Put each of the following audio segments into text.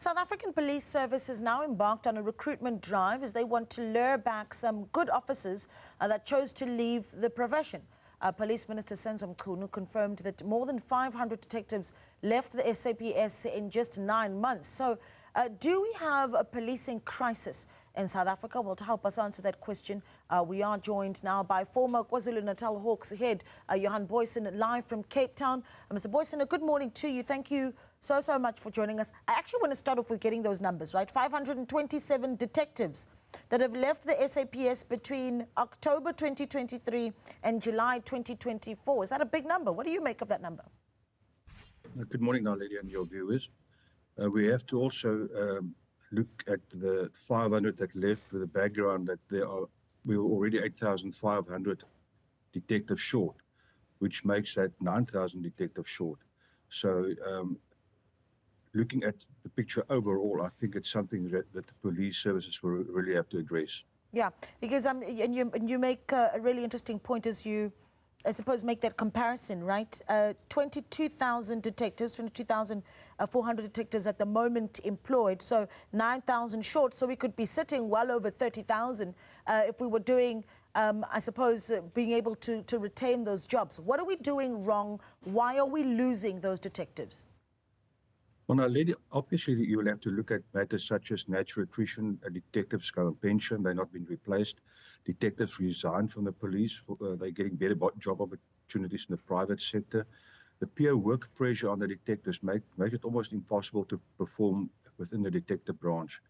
South African Police Service has now embarked on a recruitment drive as they want to lure back some good officers that chose to leave the profession. Police Minister Senzo Mchunu confirmed that more than 500 detectives left the SAPS in just 9 months. So, do we have a policing crisis in South Africa? Well, to help us answer that question, we are joined now by former KZN Hawks head Johan Booysen, live from Cape Town. Mr. Booysen, good morning to you. Thank you so much for joining us. I actually want to start off with getting those numbers, right? 527 detectives that have left the SAPS between October 2023 and July 2024. Is that a big number? What do you make of that number? Good morning, Naledi, and your viewers. We have to also look at the 500 that left with the background that we were already 8,500 detectives short, which makes that 9,000 detectives short. So looking at the picture overall, I think it's something that the police services will really have to address. Yeah, because and you make a really interesting point as you, I suppose, make that comparison, right? 22,000 detectives, 22,400 detectives at the moment employed, so 9,000 short. So we could be sitting well over 30,000 if we were doing, I suppose, being able to retain those jobs. What are we doing wrong? Why are we losing those detectives? Well, now, lady, obviously, you will have to look at matters such as natural attrition. Detectives go on pension, they're not being replaced. Detectives resign from the police, they're getting better job opportunities in the private sector. The peer work pressure on the detectives make it almost impossible to perform within the detective branch.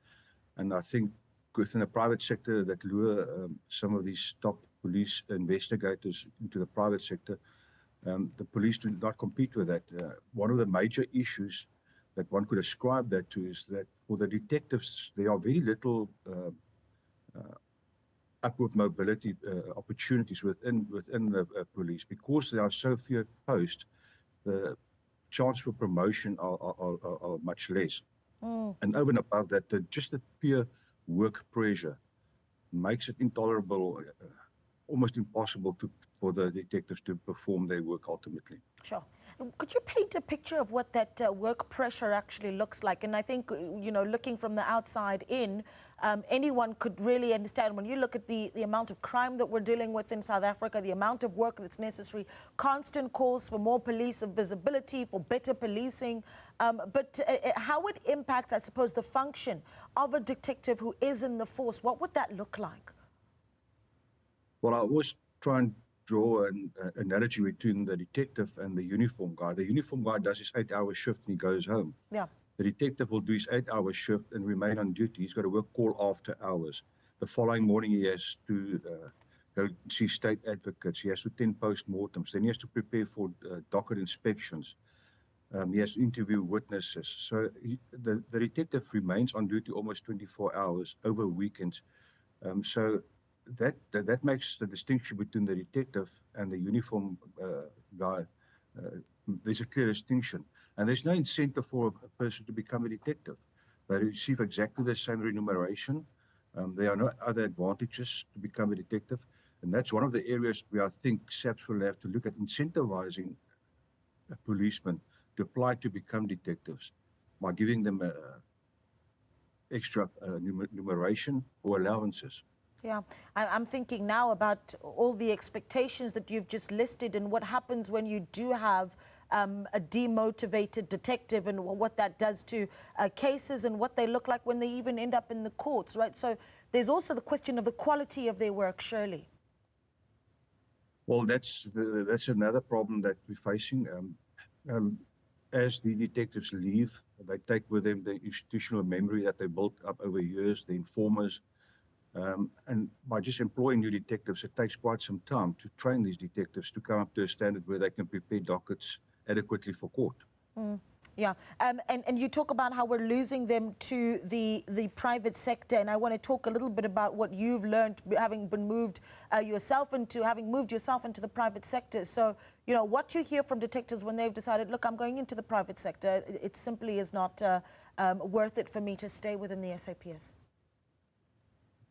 And I think within the private sector that lure some of these top police investigators into the private sector, the police do not compete with that. One of the major issues that one could ascribe that to is that for the detectives, there are very little upward mobility opportunities within the police. Because there are so few posts, the chance for promotion are much less. And over and above that, just the pure work pressure makes it intolerable, almost impossible for the detectives to perform their work ultimately. Sure. Could you paint a picture of what that work pressure actually looks like? And I think, you know, looking from the outside in, anyone could really understand when you look at the amount of crime that we're dealing with in South Africa, the amount of work that's necessary, constant calls for more police visibility, for better policing, but how it impacts, I suppose, the function of a detective who is in the force. What would that look like? Well, I always try and draw an analogy between the detective and the uniform guy. The uniform guy does his 8-hour shift and he goes home. Yeah. The detective will do his 8-hour shift and remain on duty. He's got to work call after hours. The following morning he has to go see state advocates. He has to attend post-mortems. Then he has to prepare for docket inspections. He has to interview witnesses. So the detective remains on duty almost 24 hours over weekends. So that makes the distinction between the detective and the uniform guy. There's a clear distinction. And there's no incentive for a person to become a detective. They receive exactly the same remuneration. There are no other advantages to become a detective. And that's one of the areas where I think SAPS will have to look at incentivizing policemen to apply to become detectives by giving them extra remuneration or allowances. Yeah, I'm thinking now about all the expectations that you've just listed and what happens when you do have a demotivated detective and what that does to cases and what they look like when they even end up in the courts, right? So there's also the question of the quality of their work, surely. Well, that's another problem that we're facing. As the detectives leave, they take with them the institutional memory that they built up over years, the informers. And by just employing new detectives, it takes quite some time to train these detectives to come up to a standard where they can prepare dockets adequately for court. Yeah, and you talk about how we're losing them to the private sector, and I want to talk a little bit about what you've learned having been moved yourself into the private sector. So, you know, what you hear from detectives when they've decided, look, I'm going into the private sector, it simply is not worth it for me to stay within the SAPS.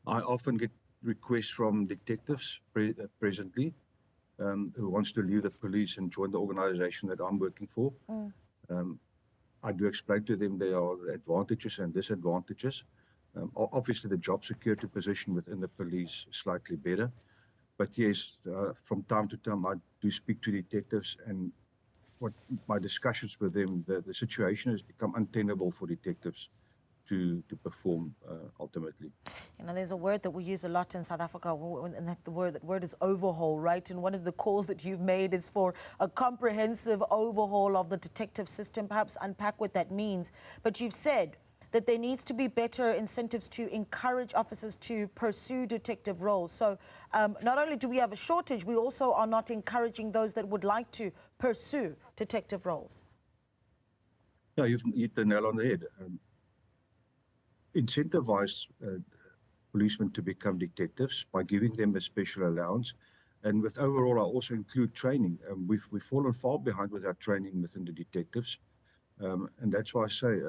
I often get requests from detectives presently who wants to leave the police and join the organization that I'm working for. I do explain to them there are the advantages and disadvantages. Obviously, the job security position within the police is slightly better. But yes, from time to time, I do speak to detectives, and what my discussions with them, the situation has become untenable for detectives to perform ultimately. You know, there's a word that we use a lot in South Africa, and that word is overhaul, right? And one of the calls that you've made is for a comprehensive overhaul of the detective system. Perhaps unpack what that means. But you've said that there needs to be better incentives to encourage officers to pursue detective roles. So not only do we have a shortage, we also are not encouraging those that would like to pursue detective roles. Yeah, you've hit the nail on the head. Incentivize policemen to become detectives by giving them a special allowance. And with overall, I also include training. We've fallen far behind with our training within the detectives. And that's why I say,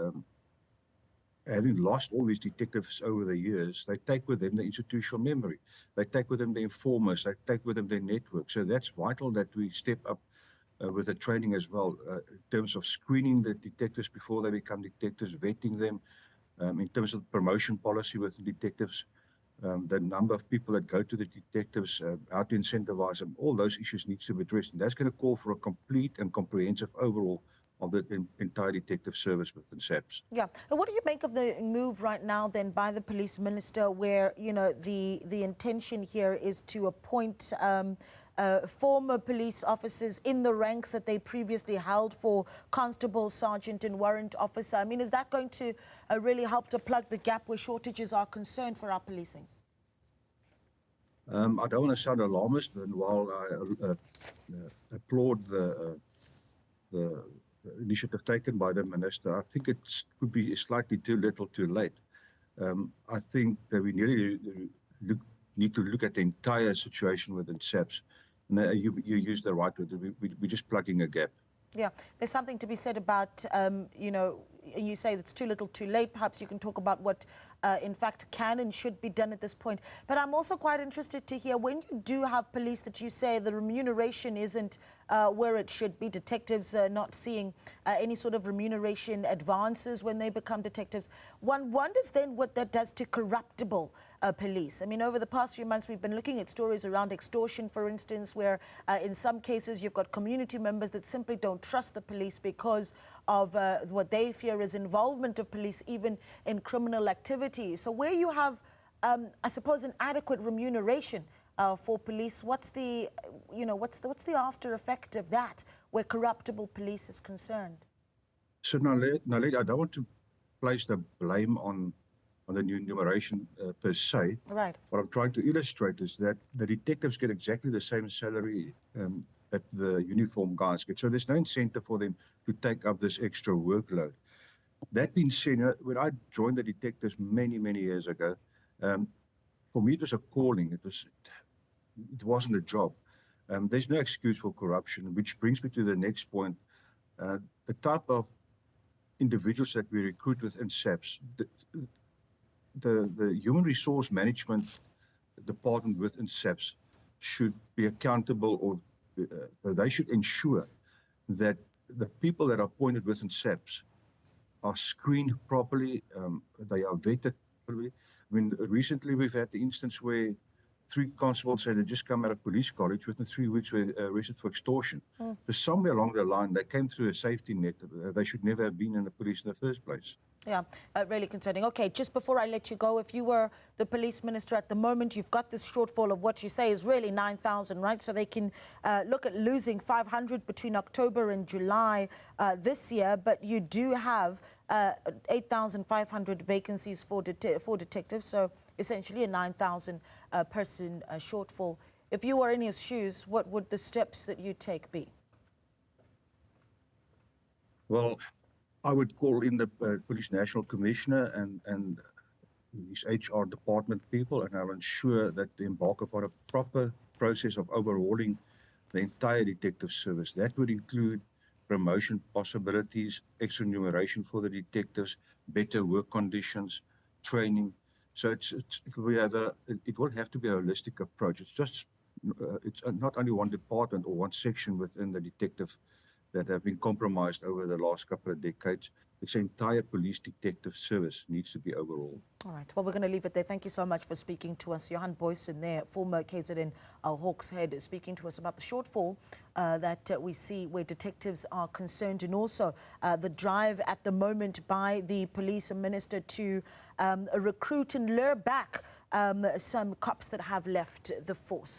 having lost all these detectives over the years, they take with them the institutional memory. They take with them the informers. They take with them their network. So that's vital that we step up with the training as well, in terms of screening the detectives before they become detectives, vetting them, in terms of the promotion policy with the detectives, the number of people that go to the detectives, how to incentivize them, all those issues needs to be addressed. And that's going to call for a complete and comprehensive overhaul of the entire detective service within SAPS. Yeah. And what do you make of the move right now then by the police minister, where, you know, the intention here is to appoint former police officers in the ranks that they previously held for constable, sergeant and warrant officer? I mean, is that going to really help to plug the gap where shortages are concerned for our policing? I don't want to sound alarmist, and while I applaud the initiative taken by the minister, I think it could be slightly too little too late. I think that we need to look at the entire situation within SAPS. And you used the right word. We're just plugging a gap. Yeah, there's something to be said about, you know, you say it's too little too late. Perhaps you can talk about what, in fact, can and should be done at this point. But I'm also quite interested to hear, when you do have police that you say the remuneration isn't where it should be, detectives not seeing any sort of remuneration advances when they become detectives, one wonders then what that does to corruptible police. I mean, over the past few months, we've been looking at stories around extortion, for instance, where in some cases you've got community members that simply don't trust the police because of what they fear is involvement of police even in criminal activity. So where you have, I suppose, an adequate remuneration for police, what's the, you know, what's the after effect of that where corruptible police is concerned? So Naledi, I don't want to place the blame on the new remuneration per se. Right. What I'm trying to illustrate is that the detectives get exactly the same salary that the uniform guys get. So there's no incentive for them to take up this extra workload. That being said, when I joined the detectives many years ago, for me it was a calling. It wasn't a job. There's no excuse for corruption, which brings me to the next point. The type of individuals that we recruit within SAPS, the human resource management department within SAPS should be accountable, or they should ensure that the people that are appointed within SAPS are screened properly, they are vetted properly. I mean, recently we've had the instance where 3 constables said they just come out of police college, within 3 weeks were arrested for extortion. So somewhere along the line, they came through a safety net. They should never have been in the police in the first place. Yeah, really concerning. Okay, just before I let you go, if you were the police minister at the moment, you've got this shortfall of what you say is really 9,000, right? So they can look at losing 500 between October and July this year, but you do have 8,500 vacancies for detectives, so essentially a 9,000 person shortfall. If you were in his shoes, what would the steps that you take be? Well, I would call in the Police National Commissioner and his HR department people, and I'll ensure that they embark upon a proper process of overhauling the entire detective service. That would include promotion possibilities, extra remuneration for the detectives, better work conditions, training. So it will have to be a holistic approach. It's not only one department or one section within the detective that have been compromised over the last couple of decades. This entire police detective service needs to be overhauled. All right. Well, we're going to leave it there. Thank you so much for speaking to us. Johan Booysen there, former KZN Hawks head, speaking to us about the shortfall that we see where detectives are concerned, and also the drive at the moment by the police minister to recruit and lure back some cops that have left the force.